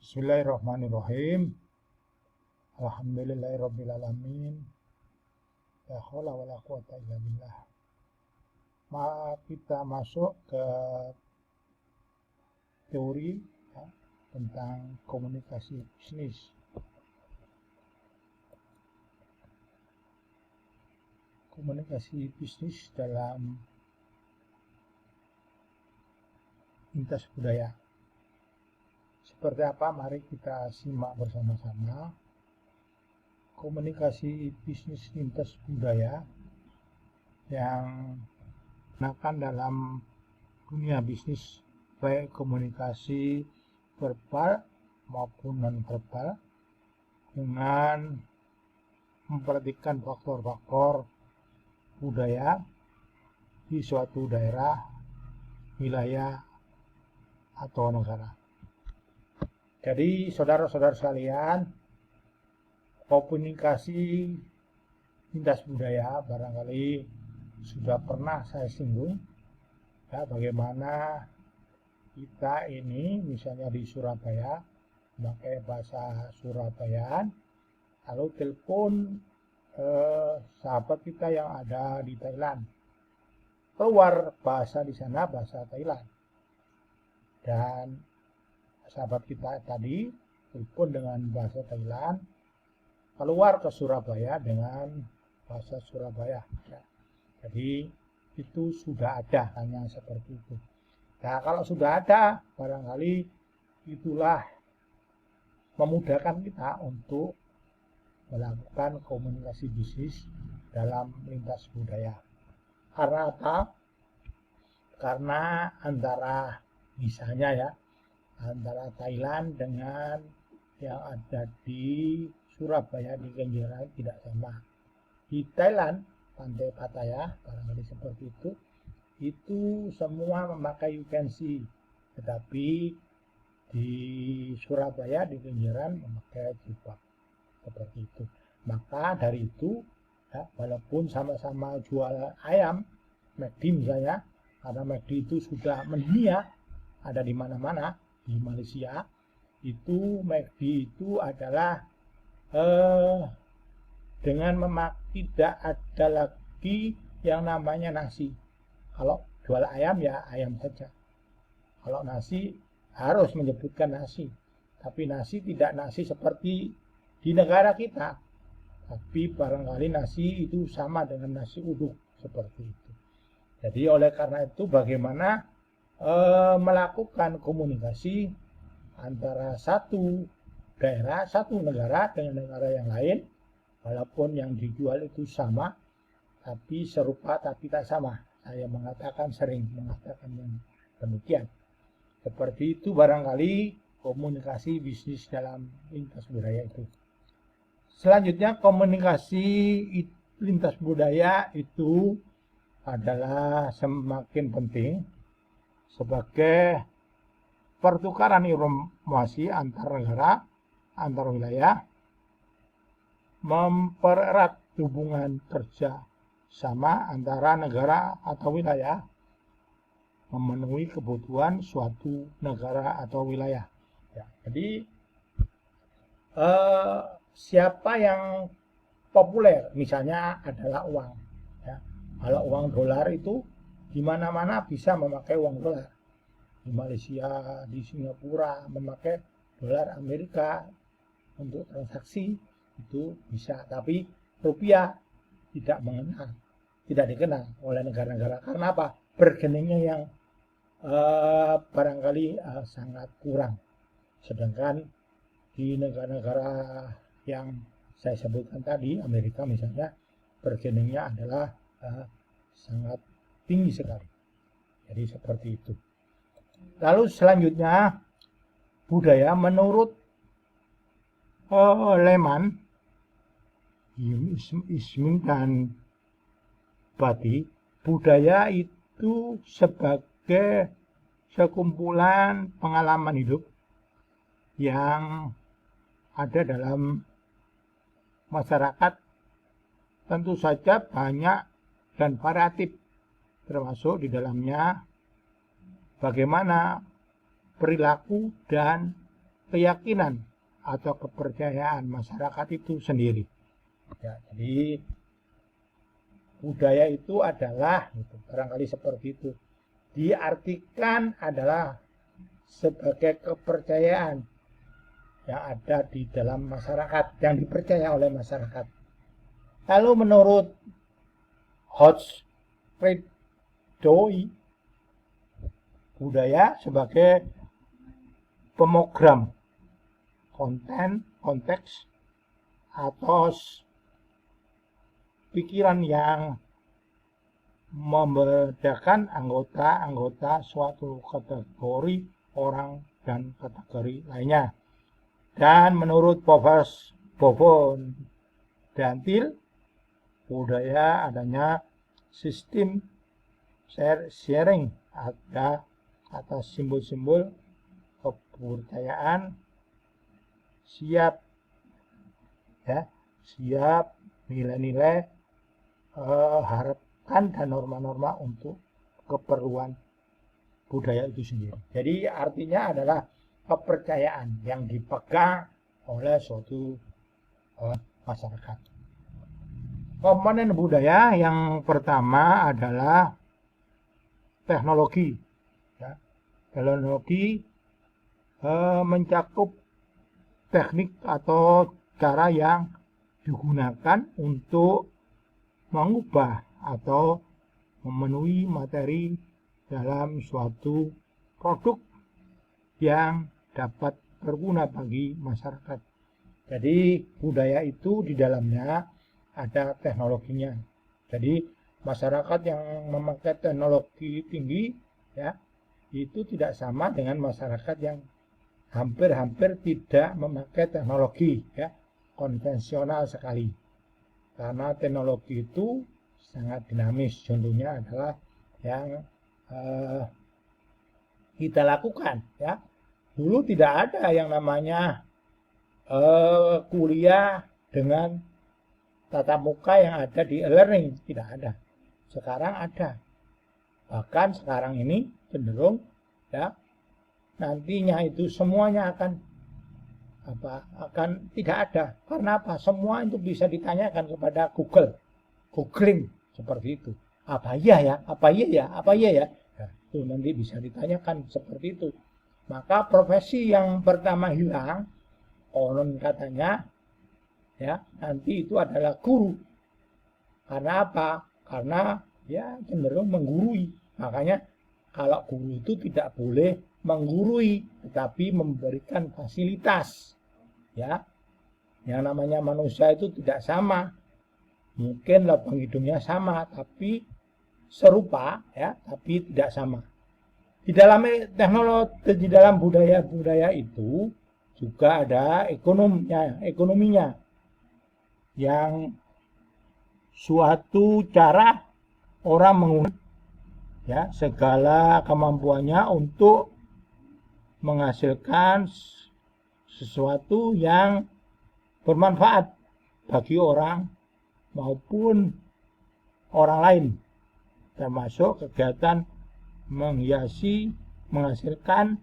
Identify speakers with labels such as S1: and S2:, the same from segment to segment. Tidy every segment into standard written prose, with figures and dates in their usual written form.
S1: Bismillahirrahmanirrahim. Alhamdulillahirrabbilalamin. La haula wala quwata illa billah. Kita masuk ke teori tentang komunikasi bisnis. Komunikasi bisnis dalam lintas budaya. Seperti apa? Mari kita simak bersama-sama. Komunikasi bisnis lintas budaya yang digunakan dalam dunia bisnis, baik komunikasi verbal maupun non-verbal, dengan memperhatikan faktor-faktor budaya di suatu daerah, wilayah, atau negara. Jadi saudara-saudara sekalian, komunikasi lintas budaya barangkali sudah pernah saya singgung, ya, bagaimana kita ini misalnya di Surabaya memakai bahasa Surabayaan, lalu telepon sahabat kita yang ada di Thailand, keluar bahasa di sana bahasa Thailand, dan sahabat kita tadi telepon dengan bahasa Thailand, keluar ke Surabaya dengan bahasa Surabaya. Ya. Jadi itu sudah ada, hanya seperti itu. Nah, kalau sudah ada, barangkali itulah memudahkan kita untuk melakukan komunikasi bisnis dalam lintas budaya. Karena apa? Karena antara misalnya ya, antara Thailand dengan yang ada di Surabaya di Kenjeran tidak sama. Di Thailand, Pantai Pattaya, barangkali seperti itu semua memakai you can see. Tetapi di Surabaya di Kenjeran memakai jilbab, seperti itu. Maka dari itu, ya, walaupun sama-sama jual ayam, McD misalnya, karena McD itu sudah mendunia, ada di mana-mana. Di Malaysia itu McD itu adalah dengan tidak ada lagi yang namanya nasi. Kalau jual ayam ya ayam saja. Kalau nasi harus menyebutkan nasi. Tapi nasi tidak nasi seperti di negara kita. Tapi barangkali nasi itu sama dengan nasi uduk, seperti itu. Jadi oleh karena itu bagaimana melakukan komunikasi antara satu daerah, satu negara dengan negara yang lain, walaupun yang dijual itu sama, tapi serupa tapi tak sama. Saya sering mengatakan yang demikian. Seperti itu barangkali komunikasi bisnis dalam lintas budaya itu. Selanjutnya, komunikasi lintas budaya itu adalah semakin penting sebagai pertukaran informasi antar negara, antar wilayah, mempererat hubungan kerja sama antara negara atau wilayah, memenuhi kebutuhan suatu negara atau wilayah. Ya, jadi siapa yang populer misalnya adalah uang. Ya. Kalau uang dolar itu di mana-mana bisa memakai uang dolar. Di Malaysia, di Singapura memakai dolar Amerika untuk transaksi itu bisa. Tapi rupiah tidak dikenal oleh negara-negara. Karena apa? Bargainingnya yang barangkali sangat kurang. Sedangkan di negara-negara yang saya sebutkan tadi, Amerika misalnya, bargainingnya adalah sangat tinggi sekali. Jadi seperti itu. Lalu selanjutnya, budaya menurut Lehman, Isming dan Bati, budaya itu sebagai sekumpulan pengalaman hidup yang ada dalam masyarakat, tentu saja banyak dan variatif, termasuk di dalamnya bagaimana perilaku dan keyakinan atau kepercayaan masyarakat itu sendiri. Ya, jadi budaya itu adalah, gitu, barangkali seperti itu, diartikan adalah sebagai kepercayaan yang ada di dalam masyarakat, yang dipercaya oleh masyarakat. Lalu menurut Hotchkiss, budaya sebagai pemogram konten, konteks, atau pikiran yang membedakan anggota-anggota suatu kategori orang dan kategori lainnya. Dan menurut Bovon Dantil, budaya adanya sistem sharing ada atas simbol-simbol kepercayaan, siap nilai-nilai, harapan dan norma-norma untuk keperluan budaya itu sendiri. Jadi artinya adalah kepercayaan yang dipegang oleh suatu masyarakat. Komponen budaya yang pertama adalah teknologi. Ya. Teknologi mencakup teknik atau cara yang digunakan untuk mengubah atau memenuhi materi dalam suatu produk yang dapat berguna bagi masyarakat. Jadi budaya itu di dalamnya ada teknologinya. Jadi masyarakat yang memakai teknologi tinggi, ya, itu tidak sama dengan masyarakat yang hampir-hampir tidak memakai teknologi, ya, konvensional sekali. Karena teknologi itu sangat dinamis. Contohnya adalah yang kita lakukan, ya. Dulu tidak ada yang namanya kuliah dengan tatap muka yang ada di e-learning, tidak ada. Sekarang ada. Bahkan sekarang ini cenderung, ya, nantinya itu semuanya akan tidak ada. Karena apa? Semua itu bisa ditanyakan kepada googling seperti itu. Apa iya ya? Apa iya ya? Apa iya ya? Nah, itu nanti bisa ditanyakan seperti itu. Maka profesi yang pertama hilang, konon katanya, ya, nanti itu adalah guru. Karena apa? Karena ya cenderung menggurui. Makanya kalau guru itu tidak boleh menggurui, tetapi memberikan fasilitas. Ya, yang namanya manusia itu tidak sama. Mungkin lubang hidungnya sama, tapi serupa, ya, tapi tidak sama. Di dalam teknologi, di dalam budaya-budaya itu juga ada ekonominya, yang suatu cara orang menggunakan, ya, segala kemampuannya untuk menghasilkan sesuatu yang bermanfaat bagi orang maupun orang lain, termasuk kegiatan menghiasi, menghasilkan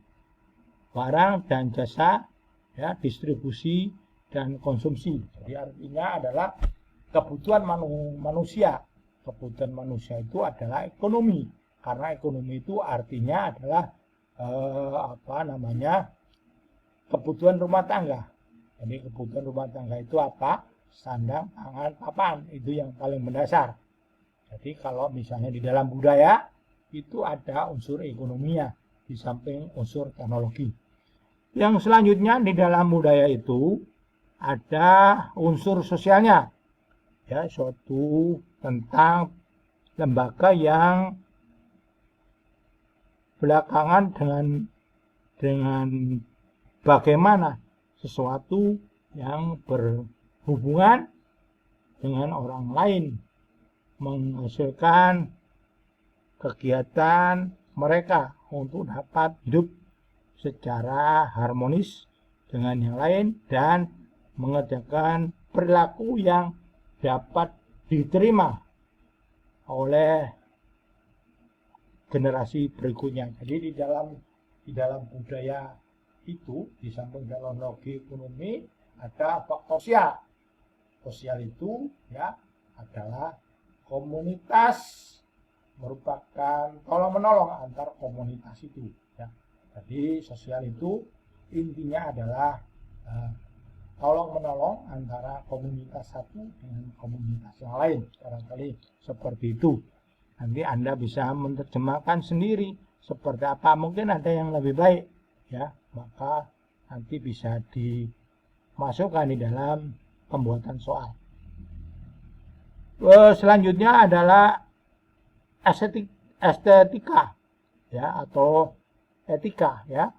S1: barang dan jasa, ya, distribusi dan konsumsi. Jadi artinya adalah kebutuhan manusia. Kebutuhan manusia itu adalah ekonomi, karena ekonomi itu artinya adalah kebutuhan rumah tangga. Jadi kebutuhan rumah tangga itu apa? Sandang, pangan, papan, itu yang paling mendasar. Jadi kalau misalnya di dalam budaya itu ada unsur ekonominya di samping unsur teknologi. Yang selanjutnya di dalam budaya itu ada unsur sosialnya, ya, suatu tentang lembaga yang belakangan dengan bagaimana sesuatu yang berhubungan dengan orang lain menghasilkan kegiatan mereka untuk dapat hidup secara harmonis dengan yang lain dan mengerjakan perilaku yang dapat diterima oleh generasi berikutnya. Jadi di dalam budaya itu di samping teknologi ekonomi ada faktor sosial. Sosial itu ya adalah komunitas, merupakan tolong-menolong antar komunitas itu ya. Jadi sosial itu intinya adalah tolong-menolong antara komunitas satu dengan komunitas yang lain, barangkali seperti itu. Nanti Anda bisa menerjemahkan sendiri seperti apa, mungkin ada yang lebih baik ya, maka nanti bisa dimasukkan di dalam pembuatan soal. Selanjutnya adalah estetika ya, atau etika ya,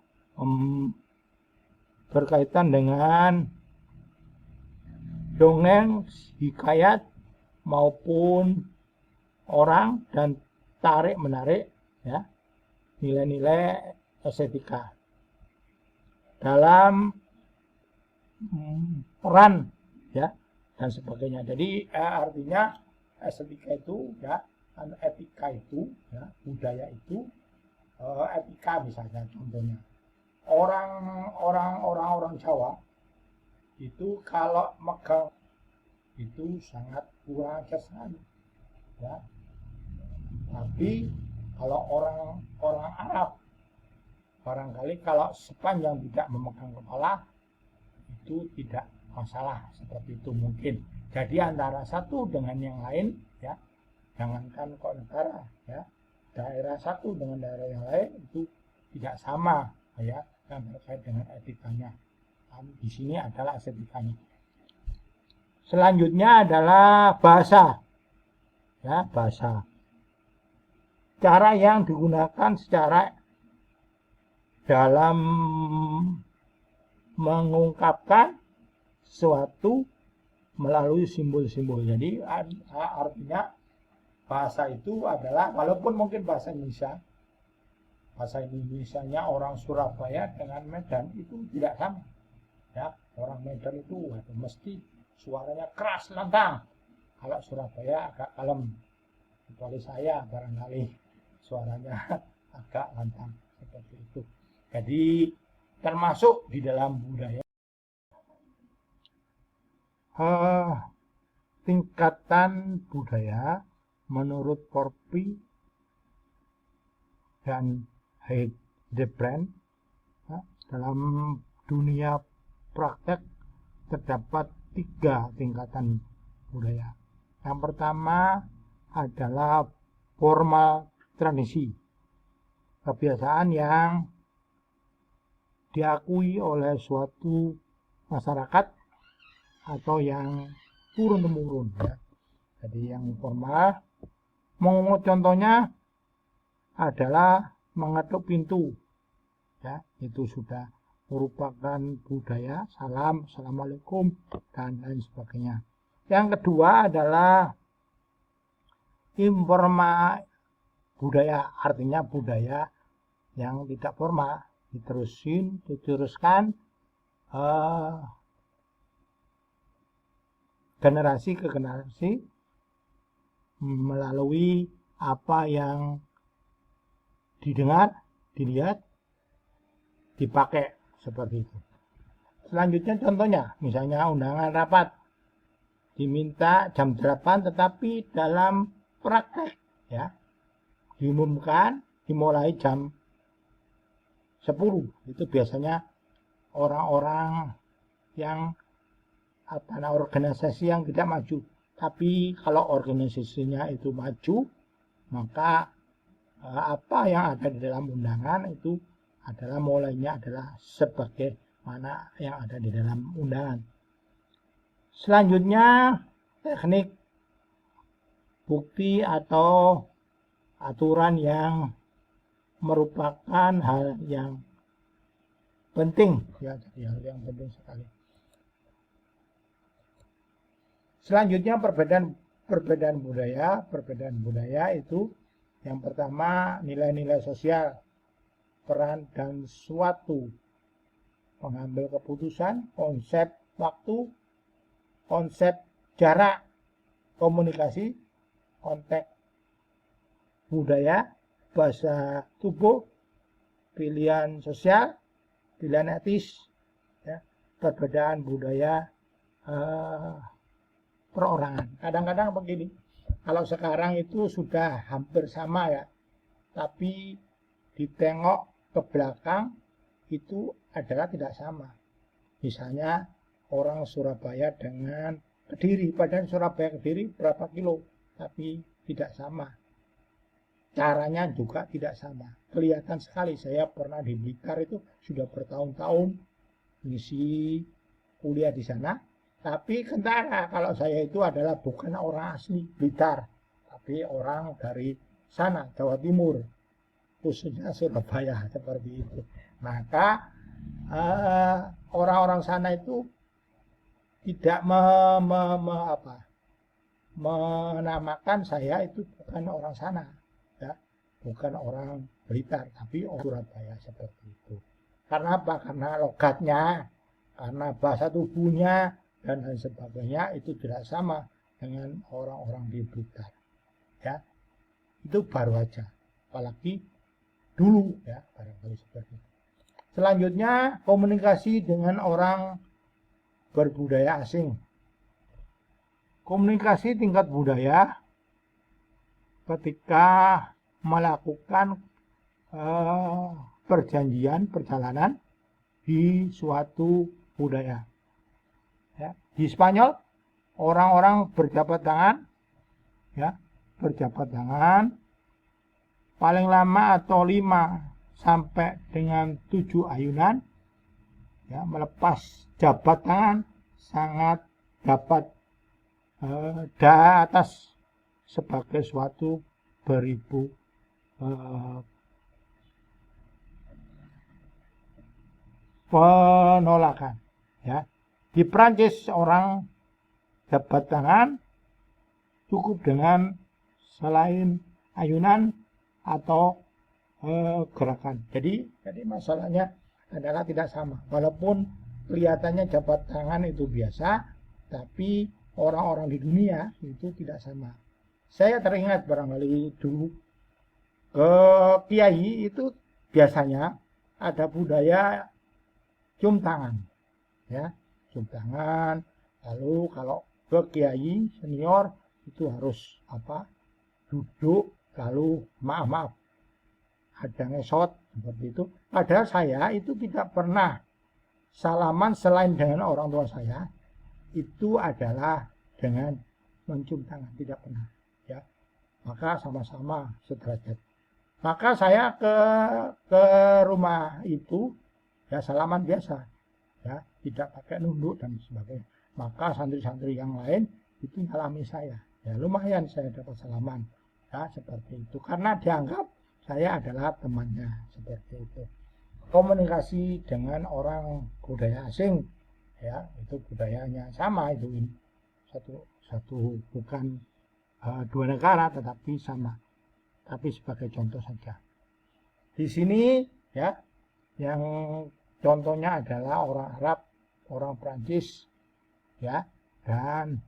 S1: berkaitan dengan dongeng, hikayat maupun orang dan tarik menarik ya, nilai-nilai estetika dalam peran ya dan sebagainya. Jadi artinya estetika itu ya, etika itu ya, budaya itu, etika misalnya contohnya orang Jawa itu kalau megang itu sangat kurang ajar sekali ya. Tapi kalau orang Arab barangkali kalau sepanjang tidak memegang kepala itu tidak masalah, seperti itu mungkin. Jadi antara satu dengan yang lain ya, jangankan kok negara ya, daerah satu dengan daerah yang lain itu tidak sama ya, yang terkait dengan etikanya. Di sini adalah estetikanya. Selanjutnya adalah bahasa ya, bahasa, cara yang digunakan secara dalam mengungkapkan sesuatu melalui simbol-simbol. Jadi artinya bahasa itu adalah, walaupun mungkin bahasa Indonesianya orang Surabaya dengan Medan itu tidak sama ya. Orang Medan itu mesti suaranya keras lantang, kalau Surabaya agak kalem, kecuali saya barangkali suaranya agak lantang seperti itu. Jadi termasuk di dalam budaya tingkatan budaya menurut Corpi dan Hildebrand ya, dalam dunia praktek terdapat 3 tingkatan budaya. Yang pertama adalah formal tradisi, kebiasaan yang diakui oleh suatu masyarakat atau yang turun-temurun ya. Jadi yang formal, contohnya adalah mengetuk pintu ya, itu sudah merupakan budaya, salam, assalamualaikum dan lain sebagainya. Yang kedua adalah informal budaya, artinya budaya yang tidak formal, diteruskan generasi ke generasi melalui apa yang didengar, dilihat, dipakai, seperti itu. Selanjutnya contohnya, misalnya undangan rapat diminta jam 8 tetapi dalam praktek ya diumumkan dimulai jam 10. Itu biasanya orang-orang yang organisasi yang tidak maju. Tapi kalau organisasinya itu maju, maka apa yang ada di dalam undangan itu adalah mulainya adalah sebagaimana yang ada di dalam undangan. Selanjutnya teknik bukti atau aturan yang merupakan hal yang penting ya, hal yang penting sekali. Selanjutnya perbedaan budaya itu yang pertama nilai-nilai sosial, peran dan suatu pengambil keputusan, konsep waktu, konsep jarak, komunikasi, konteks budaya, bahasa tubuh, pilihan sosial, pilihan etis, ya, perbedaan budaya perorangan. Kadang-kadang begini, kalau sekarang itu sudah hampir sama ya, tapi ditengok ke belakang itu adalah tidak sama. Misalnya orang Surabaya dengan Kediri, padahal Surabaya Kediri berapa kilo, tapi tidak sama. Caranya juga tidak sama. Kelihatan sekali, saya pernah di Blitar itu sudah bertahun-tahun ngisi kuliah di sana, tapi kentara kalau saya itu adalah bukan orang asli Blitar, tapi orang dari sana, Jawa Timur, khususnya Surabaya, seperti itu. Maka orang-orang sana itu tidak menamakan saya itu bukan orang sana, ya, bukan orang Blitar, tapi orang Surabaya, seperti itu. Karena apa? Karena logatnya, karena bahasa tubuhnya dan lain sebagainya itu tidak sama dengan orang-orang di Blitar, ya. Itu baru aja, apalagi dulu, ya, barangkali seperti itu. Selanjutnya, komunikasi dengan orang berbudaya asing. Komunikasi tingkat budaya ketika melakukan perjalanan di suatu budaya. Ya, di Spanyol orang-orang berjabat tangan, ya, berjabat tangan paling lama atau 5 sampai dengan 7 ayunan, ya, melepas jabat tangan sangat dapat di atas sebagai suatu beribu penolakan, ya. Di Prancis orang jabat tangan cukup dengan selain ayunan atau gerakan. Jadi masalahnya adalah tidak sama. Walaupun kelihatannya jabat tangan itu biasa, tapi orang-orang di dunia itu tidak sama. Saya teringat barangkali dulu ke kiai itu biasanya ada budaya cium tangan, ya, cium tangan. Lalu kalau ke kiai senior itu harus duduk, lalu maaf ada ngesot, seperti itu. Padahal saya itu tidak pernah salaman selain dengan orang tua saya, itu adalah dengan mencium tangan, tidak pernah, ya. Maka sama-sama sederajat. Maka saya ke rumah itu, ya, salaman biasa, ya, tidak pakai nunduk dan sebagainya. Maka santri-santri yang lain itu nyalami saya, ya, lumayan saya dapat salaman, ya, seperti itu, karena dianggap saya adalah temannya, seperti itu. Komunikasi dengan orang budaya asing, ya, itu budayanya sama, itu satu bukan dua negara tetapi sama. Tapi sebagai contoh saja. Di sini, ya, yang contohnya adalah orang Arab, orang Prancis, ya, dan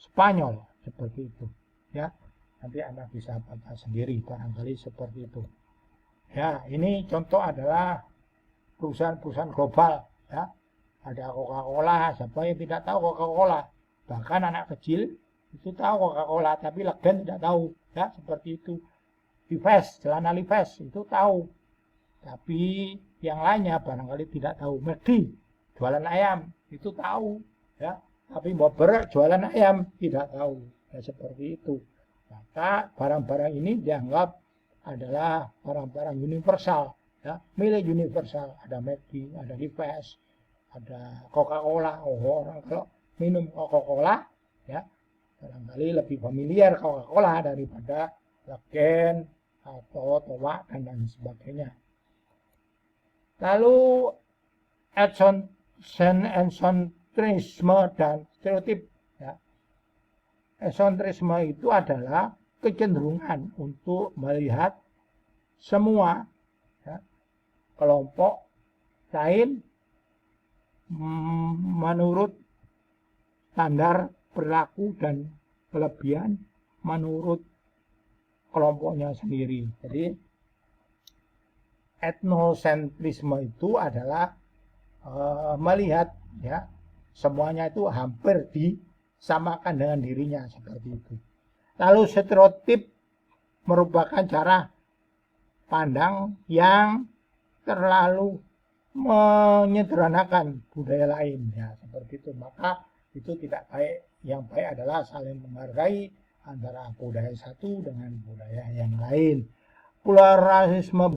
S1: Spanyol, seperti itu, ya. Nanti Anda bisa baca sendiri, barangkali seperti itu. Ya, ini contoh adalah perusahaan-perusahaan global, ya. Ada Coca-Cola, siapa yang tidak tahu Coca-Cola? Bahkan anak kecil itu tahu Coca-Cola, tapi Legend tidak tahu, ya, seperti itu. Levi's, celana Levi's itu tahu, tapi yang lainnya barangkali tidak tahu. McD, jualan ayam, itu tahu, ya, tapi Bober jualan ayam tidak tahu, ya, seperti itu. Maka barang-barang ini dianggap adalah barang-barang universal, ya, milik universal. Ada McD, ada Levi's, ada Coca-Cola. Orang kalau minum Coca-Cola, ya, barangkali lebih familiar Coca-Cola daripada Legend atau Towa dan lain sebagainya. Lalu eksentrisme dan stereotip, ya. Eksentrisme itu adalah kecenderungan untuk melihat semua, ya, kelompok lain menurut standar perilaku dan kelebihan menurut kelompoknya sendiri. Jadi etnosentrisme itu adalah melihat ya semuanya itu hampir disamakan dengan dirinya seperti itu. Lalu stereotip merupakan cara pandang yang terlalu menyederhanakan budaya lain ya seperti itu. Maka itu tidak baik. Yang baik adalah saling menghargai antara budaya satu dengan budaya yang lain. Pluralisme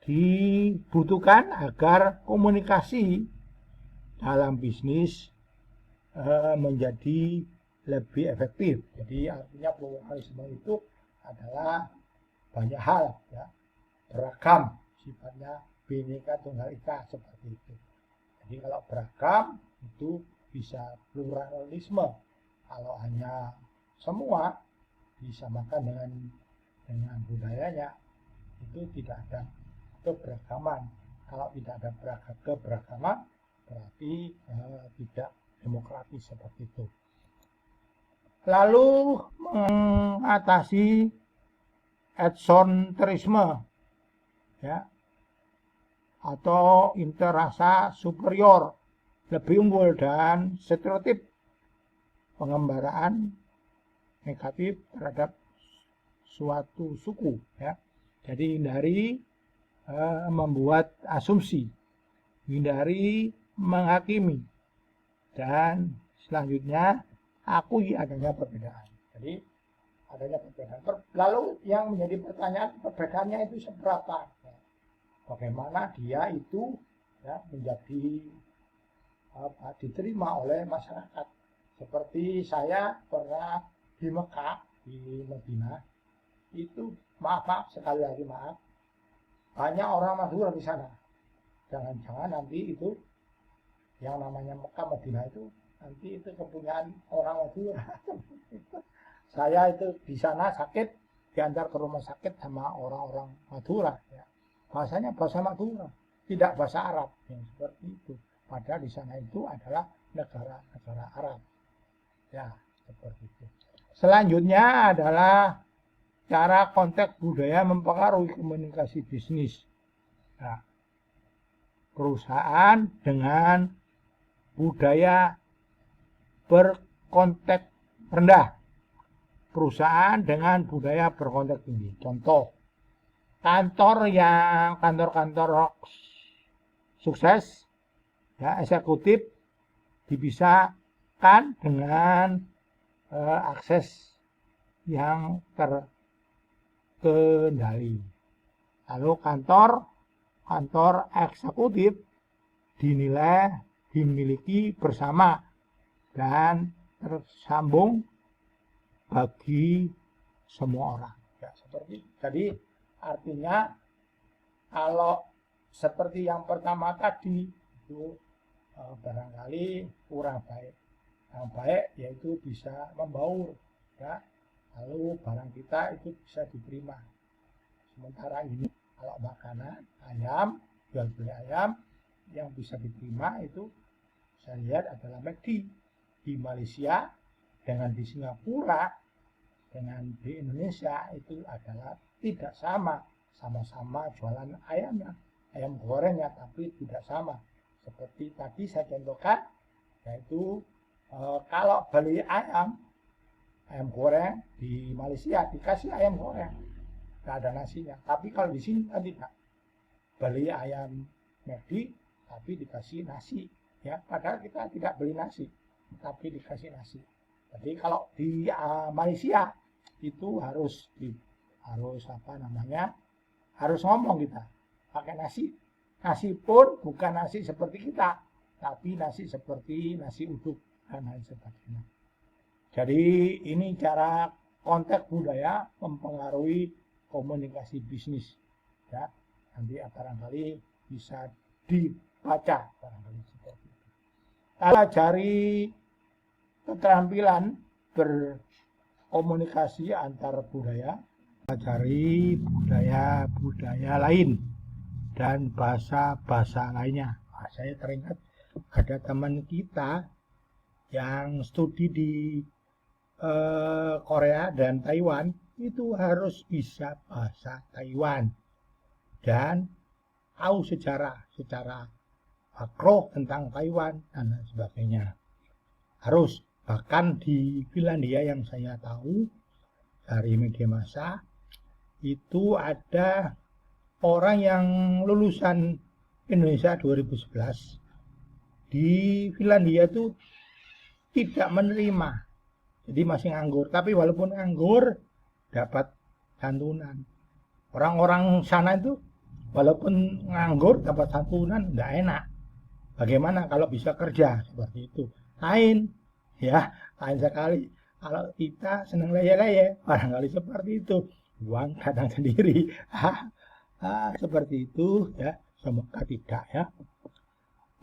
S1: dibutuhkan agar komunikasi dalam bisnis menjadi lebih efektif. Jadi artinya pluralisme itu adalah banyak hal ya, beragam sifatnya, Bhinneka Tunggal Ika seperti itu. Jadi kalau beragam itu bisa pluralisme. Kalau hanya semua disamakan dengan budayanya itu tidak ada keberagaman. Kalau tidak ada keberagaman berarti tidak demokratis seperti itu. Lalu mengatasi etnosentrisme ya atau interasa superior, lebih unggul, dan stereotip pengembaraan negatif terhadap suatu suku ya. Jadi hindari membuat asumsi, hindari menghakimi, dan selanjutnya akui adanya perbedaan. Jadi adanya perbedaan. Lalu yang menjadi pertanyaan, perbedaannya itu seberapa? Bagaimana dia itu ya, menjadi diterima oleh masyarakat. Seperti saya pernah di Mekah, di Madinah, itu maaf sekali lagi maaf, banyak orang Madura di sana. Jangan-jangan nanti itu yang namanya Mekah Madinah itu nanti itu kepunyaan orang Madura. Saya itu di sana sakit, diantar ke rumah sakit sama orang-orang Madura ya. Bahasanya bahasa Madura, tidak bahasa Arab yang seperti itu. Padahal di sana itu adalah negara-negara Arab. Ya, seperti itu. Selanjutnya adalah cara konteks budaya mempengaruhi komunikasi bisnis. Nah, perusahaan dengan budaya berkonteks rendah, perusahaan dengan budaya berkonteks tinggi. Contoh, kantor-kantor sukses ya, eksekutif dipisahkan dengan akses yang terkendali. Lalu kantor eksekutif dinilai dimiliki bersama dan tersambung bagi semua orang. Ya, seperti jadi artinya kalau seperti yang pertama tadi itu barangkali kurang baik. Yang baik yaitu bisa membaur ya. Lalu barang kita itu bisa diterima. Sementara ini kalau makanan ayam, jual beli ayam yang bisa diterima itu saya lihat adalah McD di Malaysia dengan di Singapura dengan di Indonesia itu adalah tidak sama. Sama-sama jualan ayamnya, ayam gorengnya, tapi tidak sama. Seperti tadi saya contohkan, yaitu kalau beli ayam goreng di Malaysia dikasih ayam goreng, nggak ada nasinya. Tapi kalau di sini kan tidak, beli ayam McD tapi dikasih nasi, ya. Padahal kita tidak beli nasi, tapi dikasih nasi. Jadi kalau di Malaysia itu harus harus ngomong kita pakai nasi. Nasi pun bukan nasi seperti kita, tapi nasi seperti nasi uduk dan lain sebagainya. Jadi ini cara konteks budaya mempengaruhi komunikasi bisnis. Ya, nanti barangkali bisa dibaca barangkali seperti itu. Pelajari keterampilan berkomunikasi antar budaya, pelajari budaya-budaya lain dan bahasa-bahasa lainnya. Saya teringat ada teman kita yang studi di Korea dan Taiwan itu harus bisa bahasa Taiwan dan tahu secara makro tentang Taiwan dan lain sebagainya. Harus. Bahkan di Finlandia yang saya tahu dari media massa itu ada orang yang lulusan Indonesia 2011 di Finlandia itu tidak menerima, jadi masih nganggur. Tapi walaupun nganggur dapat santunan. Orang-orang sana itu walaupun nganggur dapat santunan nggak enak. Bagaimana kalau bisa kerja seperti itu? Lain sekali. Kalau kita senang leye-leye, barangkali seperti itu. Uang datang sendiri. Seperti itu ya. Semoga tidak ya.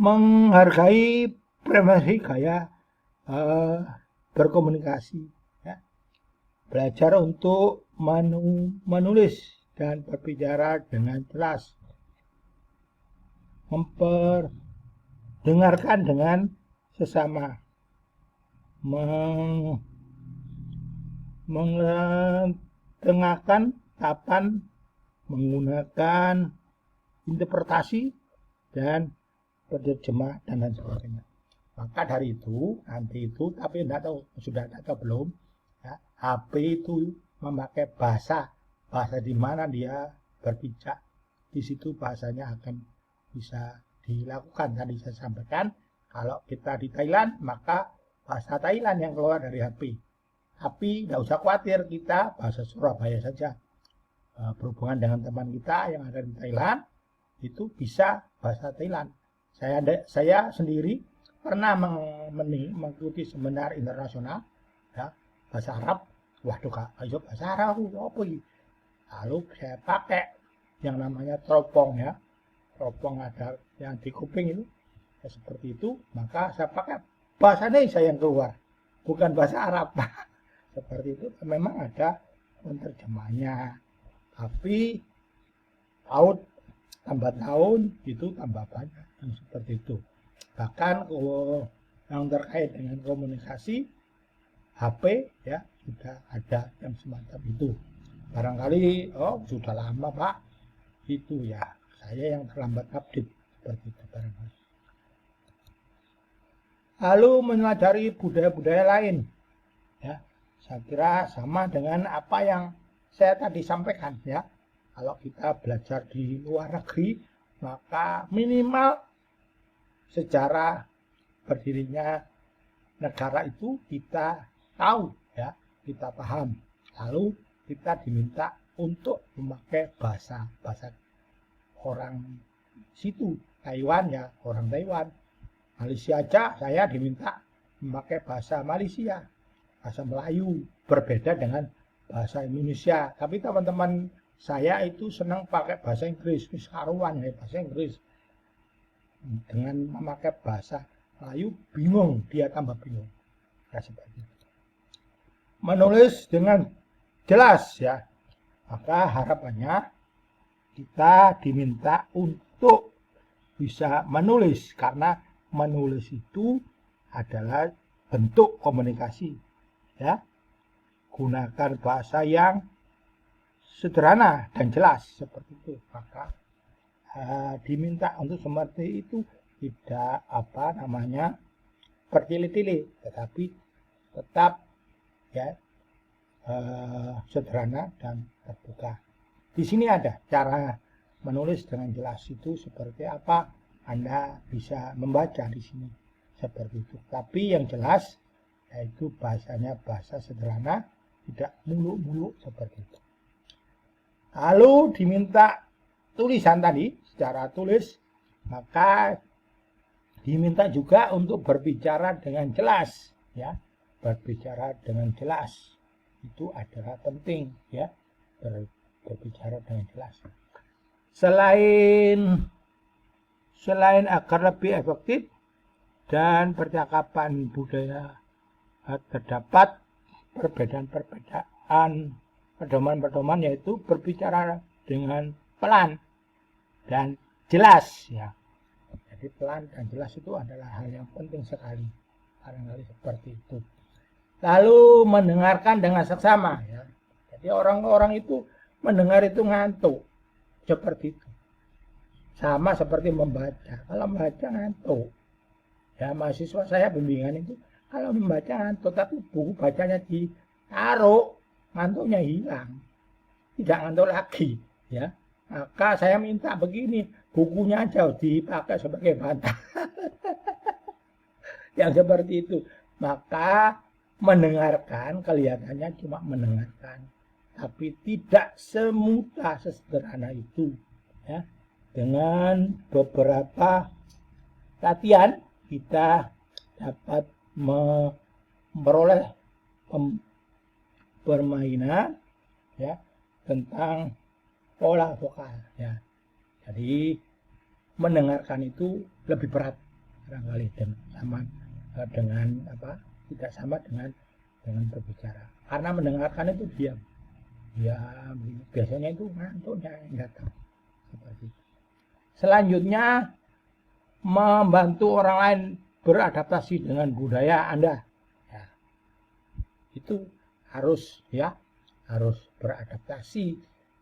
S1: Menghargai privasi gaya berkomunikasi ya. Belajar untuk menulis dan berbicara dengan jelas. Memperdengarkan dengan sesama. Mengetengahkan kapan menggunakan interpretasi dan penerjemah dan lain sebagainya. Maka dari itu nanti itu, tapi sudah tidak tahu belum ya, HP itu memakai bahasa di mana dia berpijak, di situ bahasanya akan bisa dilakukan. Tadi saya sampaikan kalau kita di Thailand maka bahasa Thailand yang keluar dari HP. Tapi tidak usah khawatir, kita bahasa Surabaya saja. Berhubungan dengan teman kita yang ada di Thailand itu bisa bahasa Thailand. Saya sendiri pernah mengikuti seminar internasional ya, bahasa Arab. Waduh Kak, ayo bahasa Arab apa ini? Lalu saya pakai yang namanya teropong ya. Teropong ada yang di kuping itu ya, seperti itu, maka saya pakai bahasa Indonesia yang keluar, bukan bahasa Arab. Seperti itu memang ada penerjemahnya. Tapi tambah tahun itu tambah banyak yang seperti itu. Bahkan yang terkait dengan komunikasi HP ya sudah ada yang semacam itu. Barangkali sudah lama Pak itu ya, saya yang terlambat update seperti itu barangkali. Lalu mempelajari budaya-budaya lain ya, saya kira sama dengan apa yang saya tadi sampaikan ya. Kalau kita belajar di luar negeri maka minimal sejarah berdirinya negara itu kita tahu ya, kita paham. Lalu kita diminta untuk memakai bahasa orang situ, Taiwan ya, orang Taiwan. Malaysia aja saya diminta memakai bahasa Malaysia, bahasa Melayu, berbeda dengan bahasa Indonesia. Tapi teman-teman saya itu senang pakai bahasa Inggris, karuan ya bahasa Inggris. Dengan memakai bahasa Melayu bingung, dia tambah bingung. Ya seperti itu. Menulis dengan jelas ya, maka harapannya kita diminta untuk bisa menulis, karena menulis itu adalah bentuk komunikasi ya. Gunakan bahasa yang sederhana dan jelas seperti itu. Maka diminta untuk seperti itu, tidak bertele-tele, tetapi tetap ya sederhana dan terbuka. Di sini ada cara menulis dengan jelas itu seperti apa, Anda bisa membaca di sini seperti itu. Tapi yang jelas yaitu bahasanya bahasa sederhana, tidak muluk-muluk seperti itu. Lalu diminta tulisan tadi secara tulis, maka diminta juga untuk berbicara dengan jelas ya. Berbicara dengan jelas itu adalah penting ya, berbicara dengan jelas. Selain agar lebih efektif dan percakapan budaya, terdapat perbedaan pedoman yaitu berbicara dengan pelan dan jelas ya. Jadi pelan dan jelas itu adalah hal yang penting sekali, barangkali seperti itu. Lalu mendengarkan dengan seksama ya. Jadi orang-orang itu mendengar itu ngantuk seperti itu. sama seperti membaca. Kalau membaca ngantuk. Ya, mahasiswa saya bimbingan itu kalau membaca ngantuk, tapi buku bacanya ditaruh, ngantuknya hilang. Tidak ngantuk lagi, ya. Maka saya minta begini, bukunya aja dipakai sebagai bantal. Yang seperti itu. Maka mendengarkan kelihatannya cuma mendengarkan, tapi tidak semudah sesederhana itu, ya. Dengan beberapa latihan kita dapat memperoleh permainan, ya, tentang pola vokal, ya. Jadi mendengarkan itu lebih berat barangkali dengan tidak sama dengan berbicara, karena mendengarkan itu diam, biasanya itu ngantuknya yang datang seperti itu. Selanjutnya, membantu orang lain beradaptasi dengan budaya Anda, ya, itu harus beradaptasi,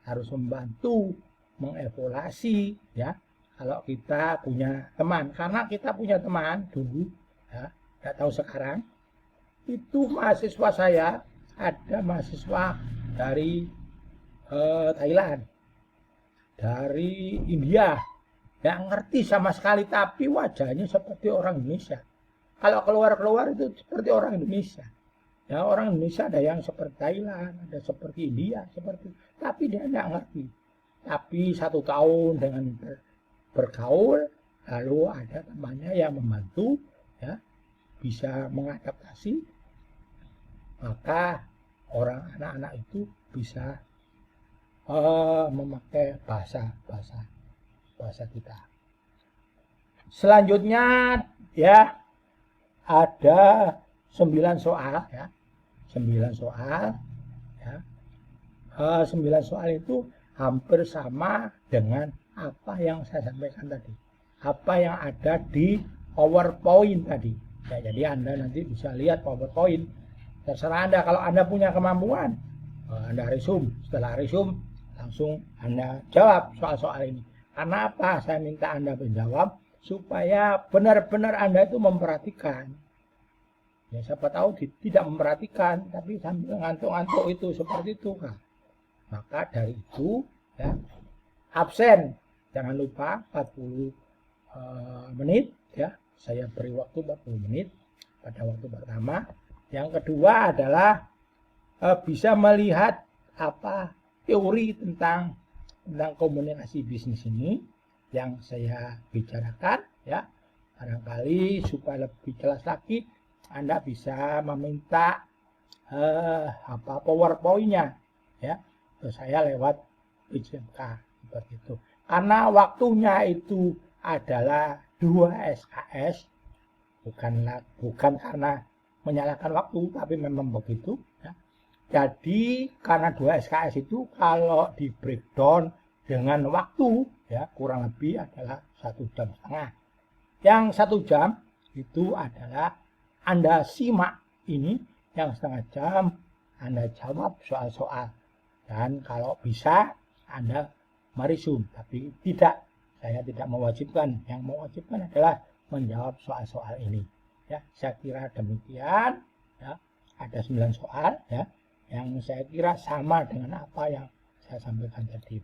S1: harus membantu mengevaluasi, ya. Kalau kita punya teman, karena kita punya teman dulu, ya, nggak tahu sekarang, itu mahasiswa saya, ada mahasiswa dari Thailand, dari India, nggak ngerti sama sekali, tapi wajahnya seperti orang Indonesia. Kalau keluar itu seperti orang Indonesia. Ya, orang Indonesia ada yang seperti Thailand, ada seperti India, tapi dia nggak ngerti. Tapi 1 tahun dengan bergaul, lalu ada temannya yang membantu, ya, bisa mengadaptasi, maka anak-anak itu bisa memakai bahasa kita. Selanjutnya, ya, ada 9 soal, ya. 9 soal, ya. 9 soal itu hampir sama dengan apa yang saya sampaikan tadi, apa yang ada di PowerPoint tadi, ya. Jadi Anda nanti bisa lihat PowerPoint, terserah Anda. Kalau Anda punya kemampuan, Anda resume, setelah resume langsung Anda jawab soal-soal ini. Karena apa? Saya minta Anda menjawab supaya benar-benar Anda itu memperhatikan. Ya, siapa tahu tidak memperhatikan, tapi sambil ngantuk-ngantuk itu seperti itu, kan. Maka dari itu, ya, absen. Jangan lupa 40 menit, ya. Saya beri waktu 40 menit pada waktu pertama. Yang kedua adalah bisa melihat teori tentang komunikasi bisnis ini yang saya bicarakan, ya. Barangkali supaya lebih jelas lagi, Anda bisa meminta PowerPoint-nya, ya, ke saya lewat PJMK seperti itu. Karena waktunya itu adalah 2 SKS, bukan karena menyalahkan waktu, tapi memang begitu, ya. Jadi karena 2 SKS itu kalau di breakdown dengan waktu, ya, kurang lebih adalah 1,5 jam. Yang 1 jam itu adalah Anda simak ini, yang 1/2 jam Anda jawab soal-soal, dan kalau bisa Anda meresum. Tapi saya tidak mewajibkan. Yang mewajibkan adalah menjawab soal-soal ini, ya. Saya kira demikian, ya. Ada 9 soal, ya, yang saya kira sama dengan apa yang saya sampaikan tadi.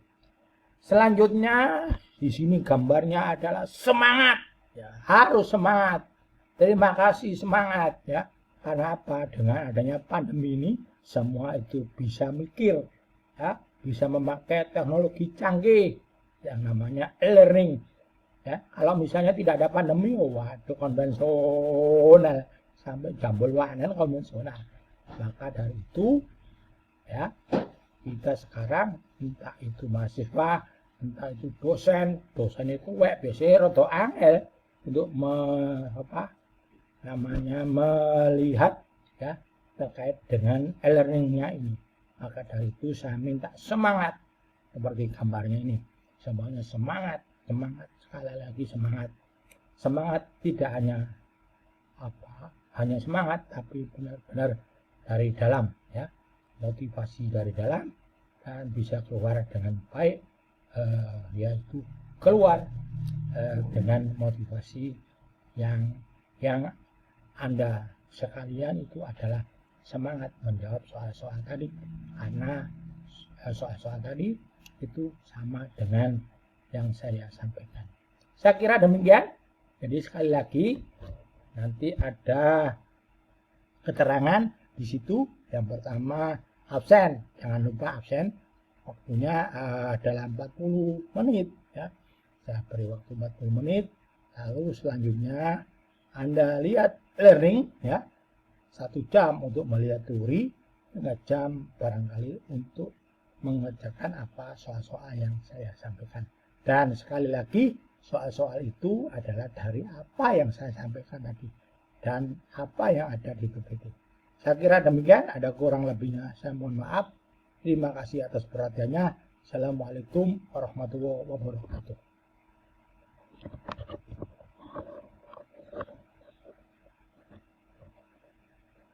S1: Selanjutnya di sini gambarnya adalah semangat, ya, harus semangat. Terima kasih, semangat, ya. Karena apa? Dengan adanya pandemi ini semua itu bisa mikir, ya, bisa memakai teknologi canggih yang namanya e-learning, ya. Kalau misalnya tidak ada pandemi, waduh, konvensional sampai jambulwanan konvensional. Maka dari itu, ya, kita sekarang entah itu mahasiswa, entah itu dosen itu biasanya rada angel untuk melihat, ya, terkait dengan e-learningnya ini. Maka dari itu saya minta semangat seperti gambarnya ini. Semuanya semangat, sekali lagi semangat. Semangat tidak hanya semangat, tapi benar-benar dari dalam, ya, motivasi dari dalam, dan bisa keluar dengan baik, yaitu keluar dengan motivasi yang Anda sekalian itu adalah semangat menjawab soal-soal tadi, karena soal-soal tadi itu sama dengan yang saya sampaikan. Saya kira demikian. Jadi sekali lagi nanti ada keterangan di situ. Yang pertama absen, jangan lupa absen, waktunya adalah 40 menit ya. Saya beri waktu 40 menit. Lalu selanjutnya Anda lihat learning ya, 1 jam untuk melihat teori, 3 jam barangkali untuk mengerjakan apa soal-soal yang saya sampaikan. Dan sekali lagi soal-soal itu adalah dari apa yang saya sampaikan tadi dan apa yang ada di PPT. Saya kira demikian, ada kurang lebihnya saya mohon maaf. Terima kasih atas perhatiannya. Assalamualaikum warahmatullahi wabarakatuh.